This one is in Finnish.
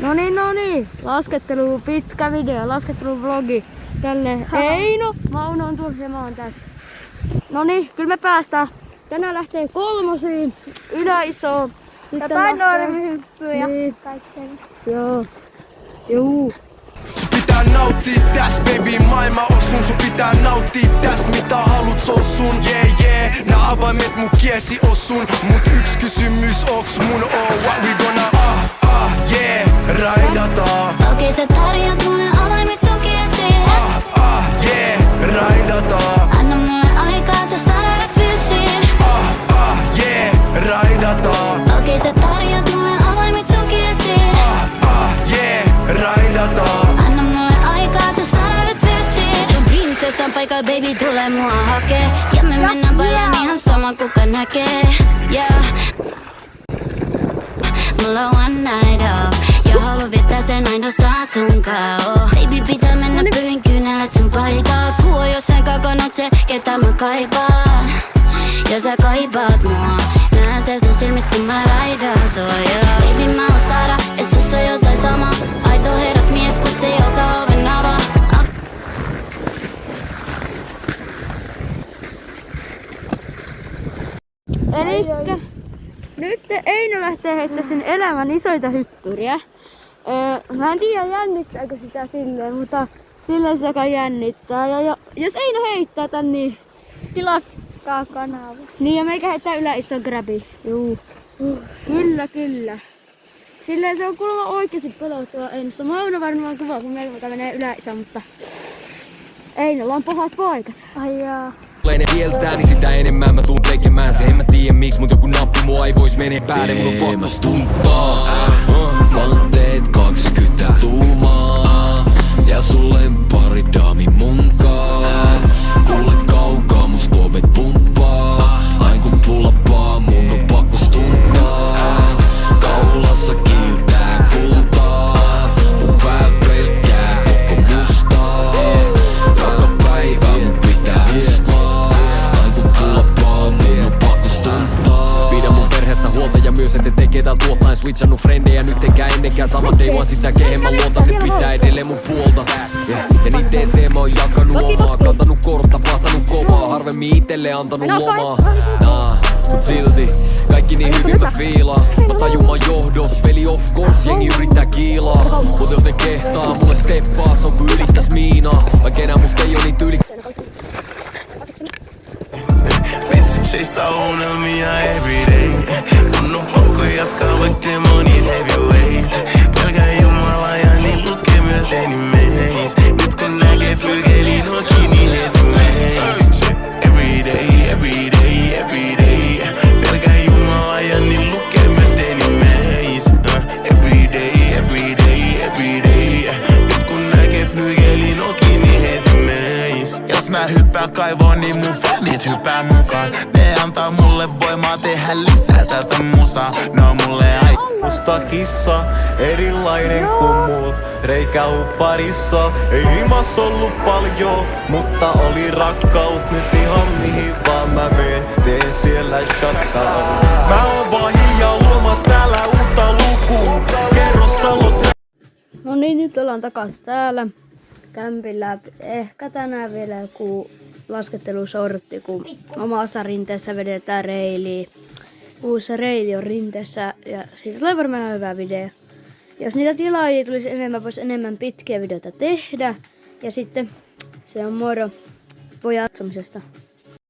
No niin. Laskettelu, pitkä video, lasketteluvlogi. Tälle Eino, Mauno on tuossa ja mä oon tässä. Noniin, kyllä me päästään. Tänään lähtee kolmosiin, yläisoon. Jotain normihyppyjä niin. kaikkea. Joo. Juu. Sun pitää nauttii täs, baby, maailma on sun. Sun pitää nauttii täs, mitä haluut, se on sun. Nää avaimet mun kiesi on sun. Mut yks kysymys, onks mun all? What we gonna raidataan. Okei, sä tarjot mulle avaimet sun kiesiin. Raidataan. Anna mulle aikaa, sä startat fysiin. Raidataan. Okei, sä tarjot mulle avaimet sun kiesiin. Raidataan. Anna mulle aikaa, sä startat fysiin. Sun prinsessan paikalla, baby, tule mua hakee. Ja me mennään bailaan ihan sama kuka näkee. Yeah. Mulla on one night off. Ja haluan viettää sen ainoastaan sunkaan. Baby, pitää mennä pyhin kyynelät sun paikaa. Kuu on jossain kakonut se, ketä mä kaipaan. Ja sä kaipaat mua. Näen se sun silmistä kun mä raidaan sua. Baby, mä oon Sara, et sus on jotain sama. Aito herrasmies kun se joka oven avaa. Elikkä nyt Eino lähtee heittämään sen elämän isoita hyppyriä. Mä en tiedä jännittääkö sitä silleen, mutta silleen se kai jännittää. Ja jos Eino heittää tän, niin Tilatkaa kanava. niin ja meikä heittää yläison grabi. Juu. Kyllä. Silleen se on kuulemma oikeesti pelottava Einosta. Mauno varmaan kuva, kun meillä menee yläison, mutta Einolla on pahat paikat. Ai jaa. Ne kieltää, niin sitä enemmän mä tuun tekemään se. En mä tiedä miksi, mut joku nappi mua ei vois menee päälle. Mun on pakko tuntaa. Vanteet 20 tuumaa. Ja sulle pari daami munkaa. Kuulet kaukaa, mus koopet pumppaa. Ain kun pullapaa, mun on pakko stuntaa. Kaulassa kiiltää kultaa. Mun pää pelkkää koko mustaa. Joka päivä mun pitää hustaa. Ain kun pullapaa, mun on pakko stuntaa. Pidä mun perheestä huolta ja myös ette tekee täällä tuottaen switchannut frendejä. Nyt enkä ennenkään saman day vaan sitä kehen mä luotan. Ne pitää edelleen mun puolta. Ja niitä eteen mä oon jakanut omaa. Kantanut kortta, pahtanut kovaa. Harvemmin itelle antanut lomaa. Mut silti kaikki niin hyvin mä fiilaan. Mä tajun mä johdos, veli of course, jengi yrittää kiilaa. Mut jos ne kehtaa, mulle steppaa, se on kun ylittäis miinaa. Vaik enää musta ei oo niin tyyli. Vitsi chase unelmia everyday. Mun on pakko jatkaa vaikka demonit heavyweight. Pelkää Jumala ja niin lukee myös animeis. Nyt kun näkee flygelin hoki niin heti meis. Everyday. Pelkää Jumala ja niin lukee myös animeis. Everyday. Nyt kun näkee flygelin hoki niin heti meis. Jos mä hyppään kaivoon, niin mun fanit hyppää mukaan. Ne antaa mulle voimaa tehdä lisää tätä musaa. Ne on mulle Musta kissa, erilainen kuin muut. Reikä upparissa, ei himas ollut paljon. Mutta oli rakkaut, nyt ihan mihin vaan mä menen. Teen siellä shutdown. Mä oon vaan hiljaa luomassa täällä uutta lukua. Kerrostalot. No niin, nyt ollaan takas täällä kämpillä. Ehkä tänään vielä joku laskettelusortti, kun omassa rinteessä vedetään reiliä. Uusi reili on rinteessä ja siitä tulee varmaan hyvä video. Jos niitä tilaajia tulisi enemmän, voisi enemmän pitkiä videoita tehdä. Ja sitten se on moro pojatsomisesta.